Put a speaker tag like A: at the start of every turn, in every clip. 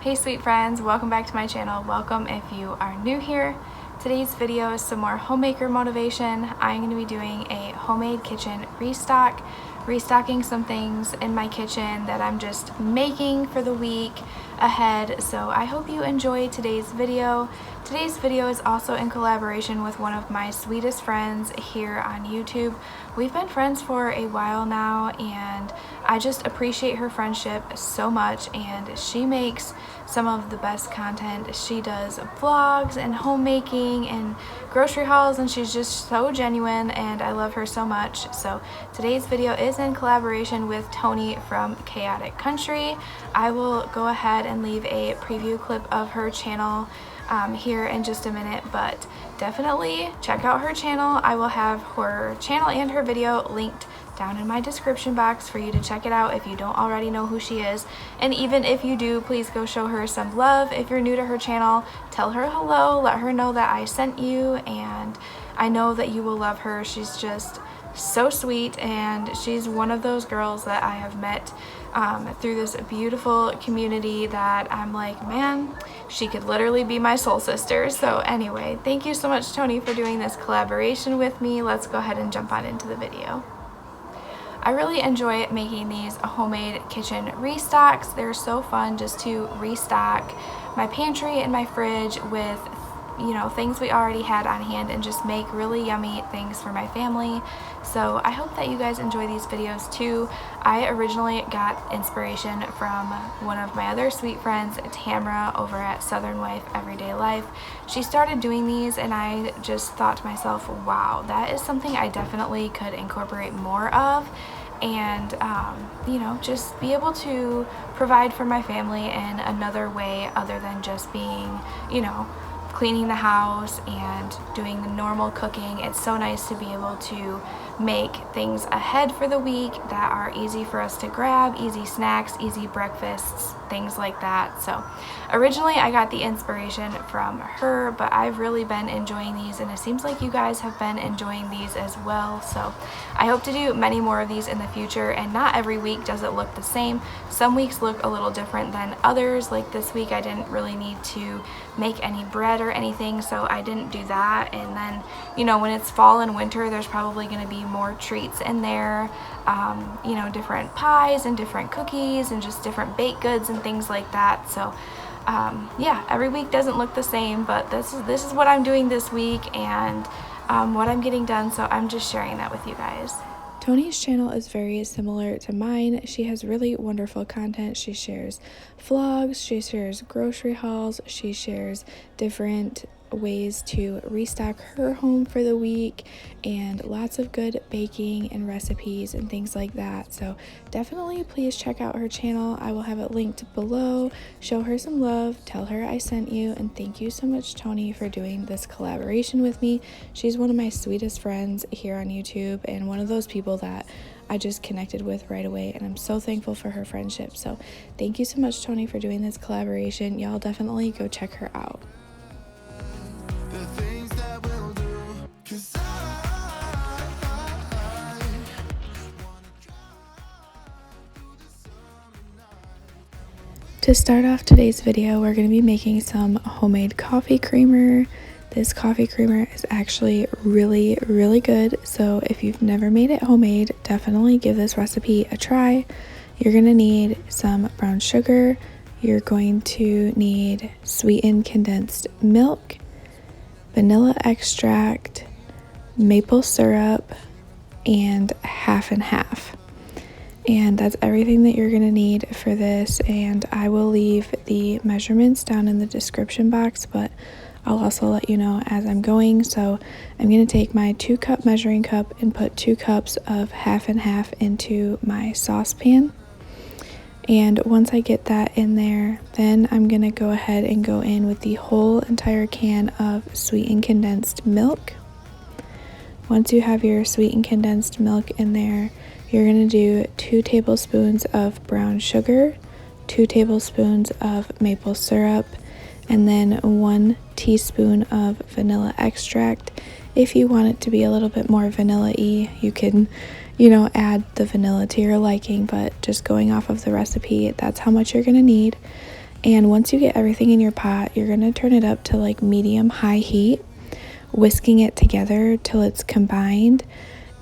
A: Hey sweet friends, welcome back to my channel. Welcome if you are new here. Today's video is some more homemaker motivation. I'm going to be doing a homemade kitchen restock, restocking some things in my kitchen that I'm just making for the week ahead. So I hope you enjoy today's video. Today's video is also in collaboration with one of my sweetest friends here on YouTube. We've been friends for a while now and I just appreciate her friendship so much, and she makes some of the best content. She does vlogs and homemaking and grocery hauls, and she's just so genuine and I love her so much. So today's video is in collaboration with Toni from Chaotic Country. I will go ahead and leave a preview clip of her channel here in just a minute, but definitely check out her channel. I will have her channel and her video linked down in my description box for you to check it out if you don't already know who she is. And even if you do, please go show her some love. If you're new to her channel, tell her hello, let her know that I sent you, and I know that you will love her. She's just so sweet, and she's one of those girls that I have met through this beautiful community that I'm like, man, she could literally be my soul sister. So anyway, thank you so much, Toni, for doing this collaboration with me. Let's go ahead and jump on into the video. I really enjoy making these homemade kitchen restocks. They're so fun just to restock my pantry and my fridge with, you know, things we already had on hand and just make really yummy things for my family. So I hope that you guys enjoy these videos too. I originally got inspiration from one of my other sweet friends, Tamra, over at Southern Wife Everyday Life. She started doing these and I just thought to myself, wow, that is something I definitely could incorporate more of, and you know, just be able to provide for my family in another way other than just being, you know, cleaning the house and doing the normal cooking. It's so nice to be able to make things ahead for the week that are easy for us to grab, easy snacks, easy breakfasts, things like that. So originally I got the inspiration from her, but I've really been enjoying these, and it seems like you guys have been enjoying these as well. So I hope to do many more of these in the future, and not every week does it look the same. Some weeks look a little different than others. Like this week I didn't really need to make any bread or anything, so I didn't do that. And then, you know, when it's fall and winter, there's probably going to be more treats in there, you know, different pies and different cookies and just different baked goods and things like that. So yeah, every week doesn't look the same, but this is what I'm doing this week and what I'm getting done, so I'm just sharing that with you guys. Toni's channel is very similar to mine. She has really wonderful content. She shares vlogs, she shares grocery hauls, she shares different ways to restock her home for the week, and lots of good baking and recipes and things like that. So definitely please check out her channel. I will have it linked below. Show her some love, tell her I sent you, and thank you so much, Toni, for doing this collaboration with me. She's one of my sweetest friends here on YouTube and one of those people that I just connected with right away, and I'm so thankful for her friendship. So thank you so much, Toni, for doing this collaboration. Y'all definitely go check her out. To start off today's video, we're going to be making some homemade coffee creamer. This coffee creamer is actually really, really good. So if you've never made it homemade, definitely give this recipe a try. You're going to need some brown sugar. You're going to need sweetened condensed milk, vanilla extract, maple syrup, and half and half. And that's everything that you're going to need for this, and I will leave the measurements down in the description box, but I'll also let you know as I'm going. So I'm going to take my 2-cup measuring cup and put 2 cups of half and half into my saucepan. And once I get that in there, then I'm going to go ahead and go in with the whole entire can of sweetened condensed milk. Once you have your sweetened condensed milk in there, you're going to do 2 tablespoons of brown sugar, 2 tablespoons of maple syrup, and then 1 teaspoon of vanilla extract. If you want it to be a little bit more vanilla-y, you can, you know, add the vanilla to your liking, but just going off of the recipe, that's how much you're going to need. And once you get everything in your pot, you're going to turn it up to like medium-high heat, whisking it together till it's combined.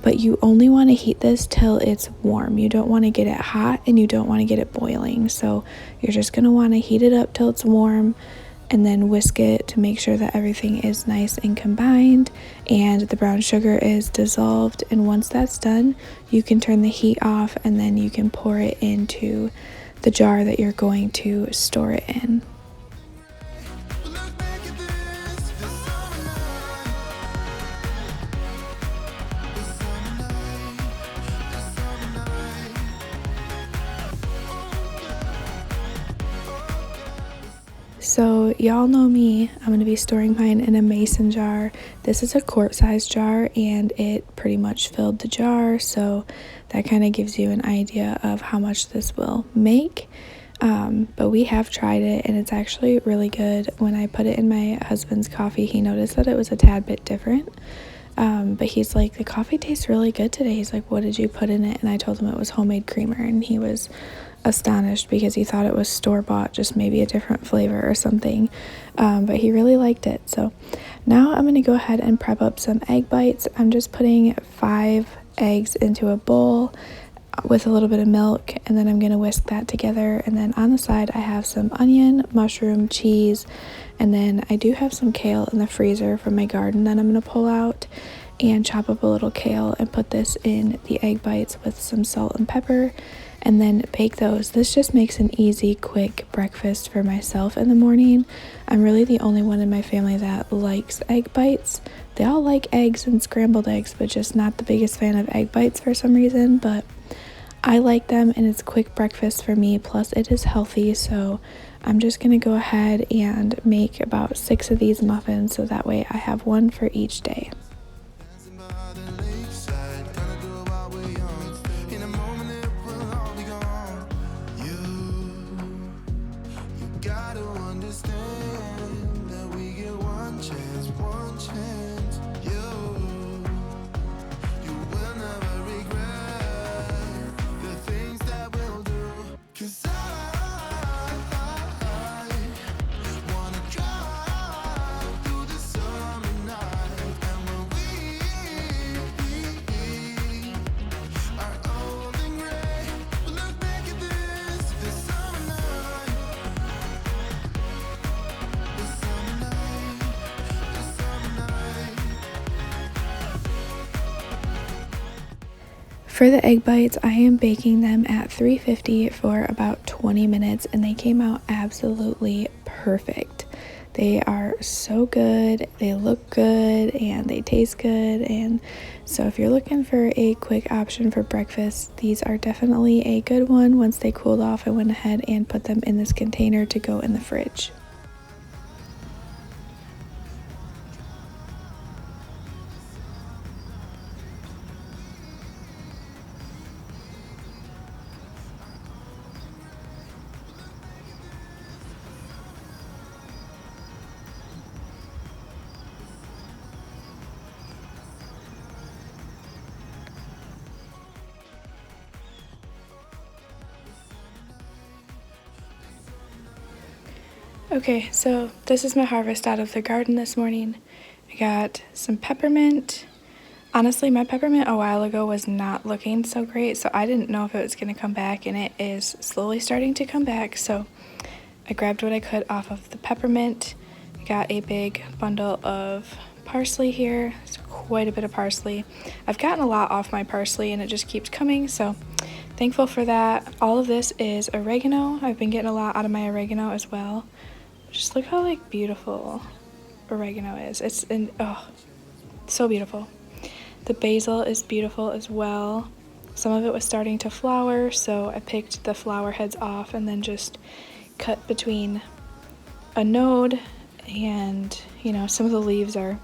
A: But you only want to heat this till it's warm. You don't want to get it hot and you don't want to get it boiling. So you're just going to want to heat it up till it's warm and then whisk it to make sure that everything is nice and combined and the brown sugar is dissolved. And once that's done, you can turn the heat off and then you can pour it into the jar that you're going to store it in. So y'all know me, I'm going to be storing mine in a mason jar. This is a quart-sized jar and it pretty much filled the jar, so that kind of gives you an idea of how much this will make. But we have tried it and it's actually really good. When I put it in my husband's coffee, he noticed that it was a tad bit different. But he's like, the coffee tastes really good today. He's like, what did you put in it? And I told him it was homemade creamer, and he was astonished because he thought it was store-bought, just maybe a different flavor or something. But he really liked it. So now I'm going to go ahead and prep up some egg bites. I'm just putting 5 eggs into a bowl with a little bit of milk, and then I'm going to whisk that together. And then on the side I have some onion, mushroom, cheese, and then I do have some kale in the freezer from my garden that I'm going to pull out and chop up a little kale and put this in the egg bites with some salt and pepper and then bake those. This just makes an easy, quick breakfast for myself in the morning. I'm really the only one in my family that likes egg bites. They all like eggs and scrambled eggs, but just not the biggest fan of egg bites for some reason. But I like them and it's quick breakfast for me, plus it is healthy. So I'm just gonna go ahead and make about 6 of these muffins so that way I have one for each day. For the egg bites, I am baking them at 350 for about 20 minutes and they came out absolutely perfect. They are so good, they look good, and they taste good. And so if you're looking for a quick option for breakfast, these are definitely a good one. Once they cooled off, I went ahead and put them in this container to go in the fridge. Okay, so this is my harvest out of the garden this morning. I got some peppermint. Honestly, my peppermint a while ago was not looking so great, so I didn't know if it was going to come back, and it is slowly starting to come back. So I grabbed what I could off of the peppermint. I got a big bundle of parsley here. It's quite a bit of parsley. I've gotten a lot off my parsley and it just keeps coming, so thankful for that. All of this is oregano. I've been getting a lot out of my oregano as well. Just look how like beautiful oregano is. It's so beautiful. The basil is beautiful as well. Some of it was starting to flower, so I picked the flower heads off and then just cut between a node, and you know, some of the leaves are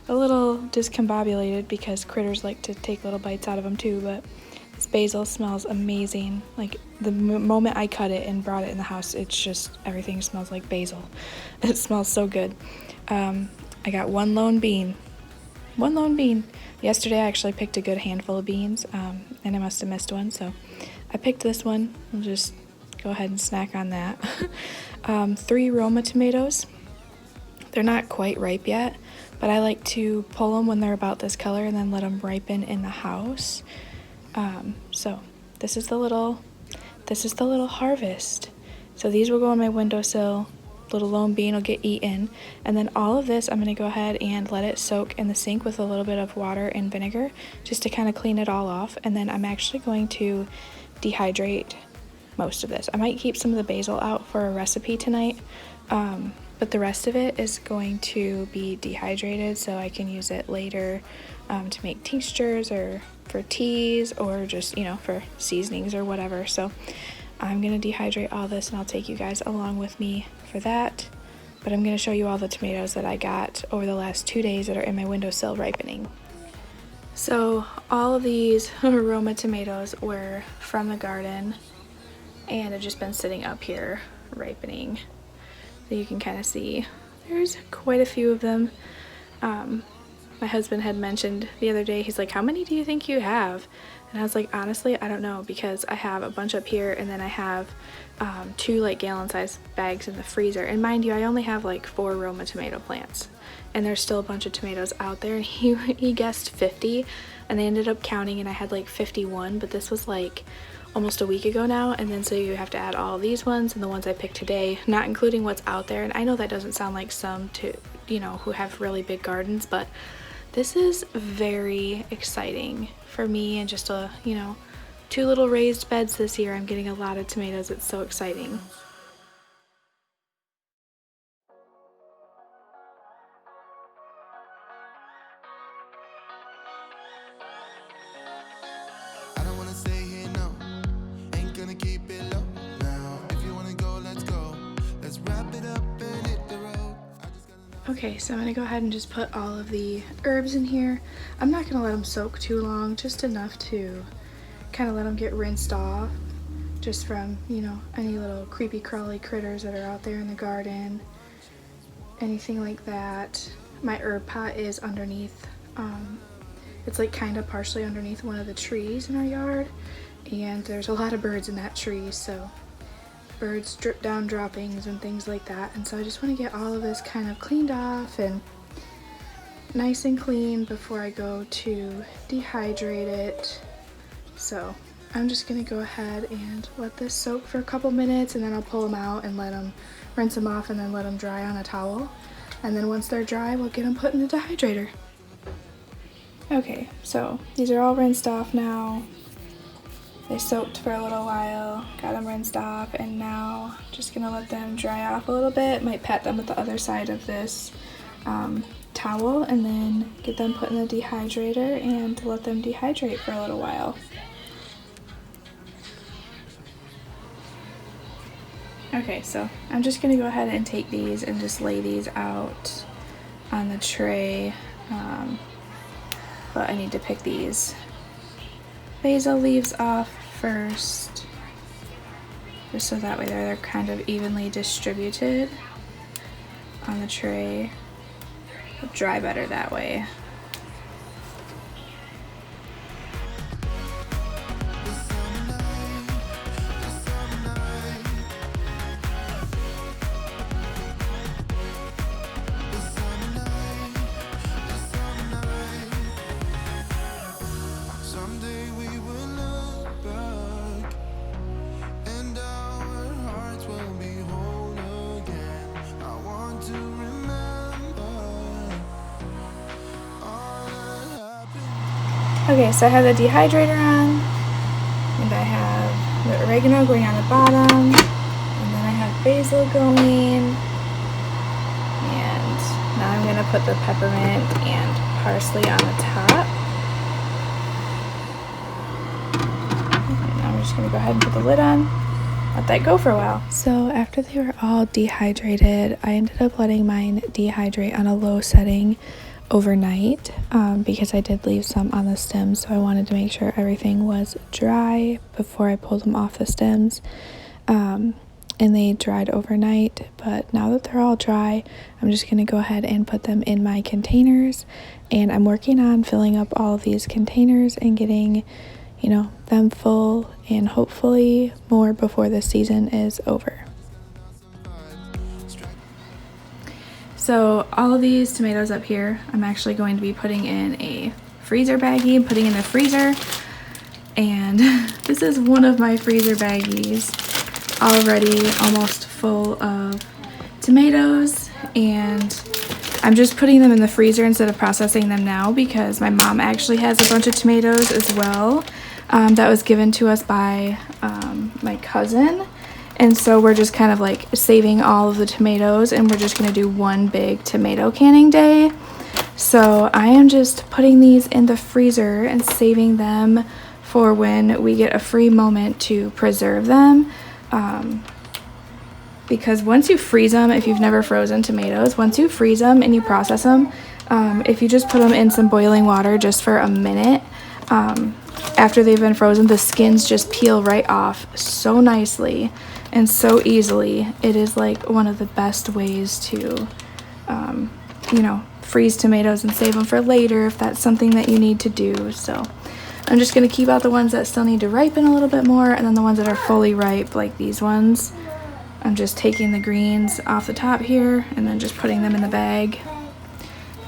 A: a little discombobulated because critters like to take little bites out of them too. But this basil smells amazing. Like the moment I cut it and brought it in the house, it's just everything smells like basil. It smells so good. I got one lone bean. Yesterday I actually picked a good handful of beans, and I must have missed one, so I picked this one. I'll just go ahead and snack on that. 3 Roma tomatoes. They're not quite ripe yet, but I like to pull them when they're about this color and then let them ripen in the house. So this is the little harvest. So these will go on my windowsill. Little lone bean will get eaten, and then all of this I'm going to go ahead and let it soak in the sink with a little bit of water and vinegar just to kind of clean it all off. And then I'm actually going to dehydrate most of this. I might keep some of the basil out for a recipe tonight, but the rest of it is going to be dehydrated so I can use it later to make tinctures or for teas or just, for seasonings or whatever. So I'm going to dehydrate all this and I'll take you guys along with me for that. But I'm going to show you all the tomatoes that I got over the last 2 days that are in my windowsill ripening. So all of these Roma tomatoes were from the garden and have just been sitting up here ripening. So you can kind of see there's quite a few of them. My husband had mentioned the other day, he's like, how many do you think you have? And I was like, honestly, I don't know, because I have a bunch up here and then I have 2 like gallon sized bags in the freezer. And mind you, I only have like 4 Roma tomato plants and there's still a bunch of tomatoes out there. And he guessed 50 and they ended up counting and I had like 51, but this was like almost a week ago now. And then so you have to add all these ones and the ones I picked today, not including what's out there. And I know that doesn't sound like some who have really big gardens, but this is very exciting for me, and just 2 little raised beds this year. I'm getting a lot of tomatoes. It's so exciting.
B: I don't wanna stay here, no. Ain't gonna keep it low now. If you wanna go, let's go. Let's wrap it up and hit the road.
A: Okay, so I'm gonna go ahead and just put all of the herbs in here. I'm not gonna let them soak too long, just enough to kind of let them get rinsed off, just from, any little creepy crawly critters that are out there in the garden, anything like that. My herb pot is underneath, it's like kind of partially underneath one of the trees in our yard, and there's a lot of birds in that tree, so birds drip down droppings and things like that. And so I just want to get all of this kind of cleaned off and nice and clean before I go to dehydrate it. So I'm just going to go ahead and let this soak for a couple minutes, and then I'll pull them out and rinse them off and then let them dry on a towel. And then once they're dry, we'll get them put in the dehydrator. Okay, so these are all rinsed off now. They soaked for a little while, got them rinsed off, and now just gonna let them dry off a little bit. Might pat them with the other side of this towel, and then get them put in the dehydrator and let them dehydrate for a little while. Okay, so I'm just gonna go ahead and take these and just lay these out on the tray, but I need to pick these basil leaves off first, just so that way they're kind of evenly distributed on the tray. It'll dry better that way. Okay, so I have the dehydrator on, and I have the oregano going on the bottom, and then I have basil going, and now I'm going to put the peppermint and parsley on the top. And now I'm just going to go ahead and put the lid on, let that go for a while. So after they were all dehydrated, I ended up letting mine dehydrate on a low setting overnight, because I did leave some on the stems, so I wanted to make sure everything was dry before I pulled them off the stems, and they dried overnight. But now that they're all dry, I'm just going to go ahead and put them in my containers, and I'm working on filling up all of these containers and getting you know, them full and hopefully more before the season is over. So all of these tomatoes up here, I'm actually going to be putting in a freezer baggie, putting in the freezer. And this is one of my freezer baggies, already almost full of tomatoes, and I'm just putting them in the freezer instead of processing them now because my mom actually has a bunch of tomatoes as well that was given to us by my cousin. And so we're just kind of like saving all of the tomatoes, and we're just going to do one big tomato canning day. So I am just putting these in the freezer and saving them for when we get a free moment to preserve them. Because once you freeze them, if you've never frozen tomatoes, once you freeze them and you process them, if you just put them in some boiling water just for a minute, after they've been frozen, the skins just peel right off so nicely and so easily. It is like one of the best ways to, you know, freeze tomatoes and save them for later if that's something that you need to do. So I'm just going to keep out the ones that still need to ripen a little bit more, and then the ones that are fully ripe, like these ones, I'm just taking the greens off the top here and then just putting them in the bag.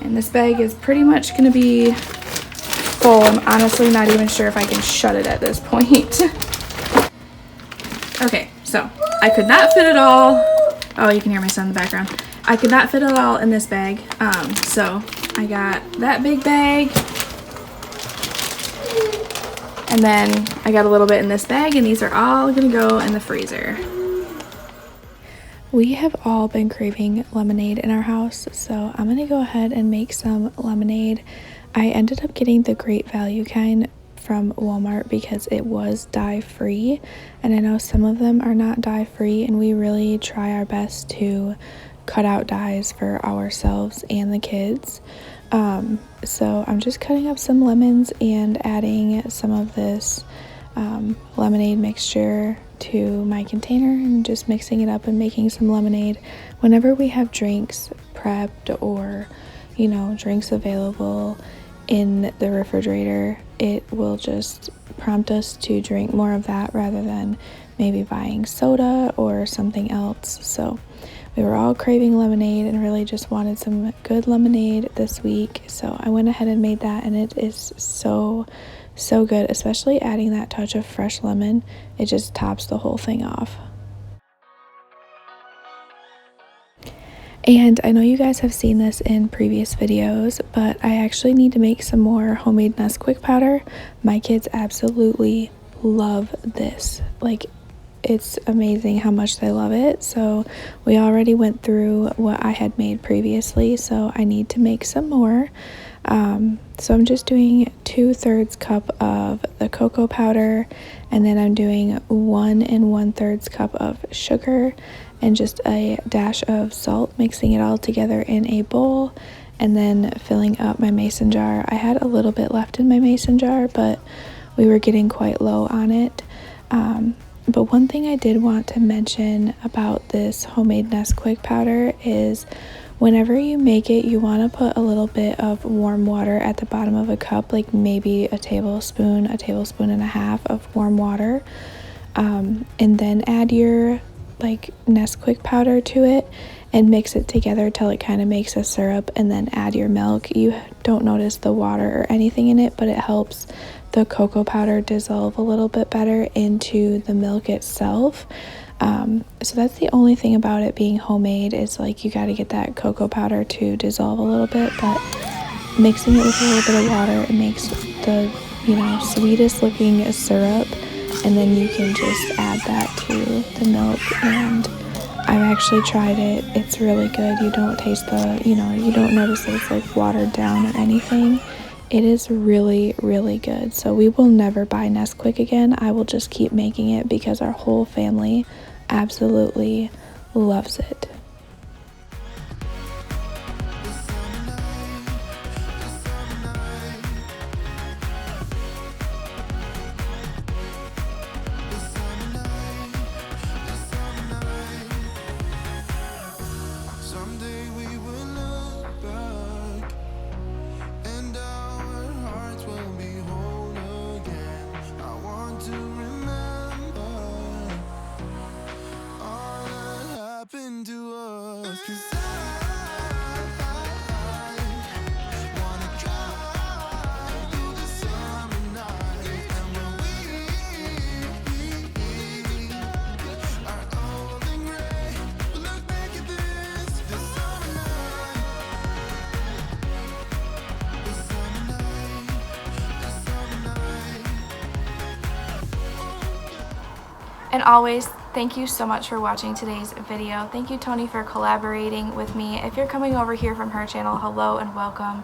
A: And this bag is pretty much going to be full. I'm honestly not even sure if I can shut it at this point. Okay, so I could not fit it all. Oh, you can hear my son in the background. I could not fit it all in this bag. So I got that big bag. And then I got a little bit in this bag, and these are all gonna go in the freezer. We have all been craving lemonade in our house, so I'm gonna go ahead and make some lemonade. I ended up getting the Great Value kind from Walmart because it was dye-free, and I know some of them are not dye-free, and we really try our best to cut out dyes for ourselves and the kids. So I'm just cutting up some lemons and adding some of this lemonade mixture to my container and just mixing it up and making some lemonade. Whenever we have drinks prepped or, you know, drinks available in the refrigerator, it will just prompt us to drink more of that rather than maybe buying soda or something else. So we were all craving lemonade and really just wanted some good lemonade this week. So I went ahead and made that, and it is so good, especially adding that touch of fresh lemon. It just tops the whole thing off. And I know you guys have seen this in previous videos, but I actually need to make some more homemade Nesquik powder. My kids absolutely love this. Like, it's amazing how much they love it. So we already went through what I had made previously, so I need to make some more. So I'm just doing 2/3 cup of the cocoa powder, and then I'm doing 1 1/3 cup of sugar and just a dash of salt, mixing it all together in a bowl, and then filling up my mason jar. I had a little bit left in my mason jar, but we were getting quite low on it. But one thing I did want to mention about this homemade Nesquik powder is whenever you make it, you want to put a little bit of warm water at the bottom of a cup, like maybe a tablespoon and a half of warm water, and then add your like Nesquik powder to it and mix it together till it kind of makes a syrup, and then add your milk. You don't notice the water or anything in it, but it helps the cocoa powder dissolve a little bit better into the milk itself. So that's the only thing about it being homemade, is like you got to get that cocoa powder to dissolve a little bit, but mixing it with a little bit of water, it makes the, you know, sweetest looking syrup, and then you can just add that to the milk. And I've actually tried it. It's really good. You don't taste the, you know, you don't notice that it's like watered down or anything. It is really good. So we will never buy Nesquik again. I will just keep making it because our whole family absolutely loves it.
B: Someday we will look back and our hearts will be whole again.
A: And always, thank you so much for watching today's video. Thank you, Toni, for collaborating with me. If you're coming over here from her channel, hello and welcome.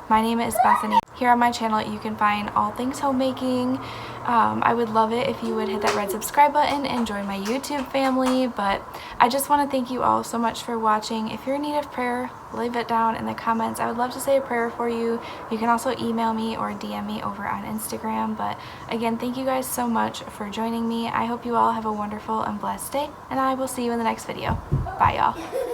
A: My name is Bethany. Here on my channel, you can find all things homemaking. I would love it if you would hit that red subscribe button and join my YouTube family. But I just want to thank you all so much for watching. If you're in need of prayer, leave it down in the comments. I would love to say a prayer for you. You can also email me or DM me over on Instagram. But again, thank you guys so much for joining me. I hope you all have a wonderful and blessed day, and I will see you in the next video. Bye, y'all.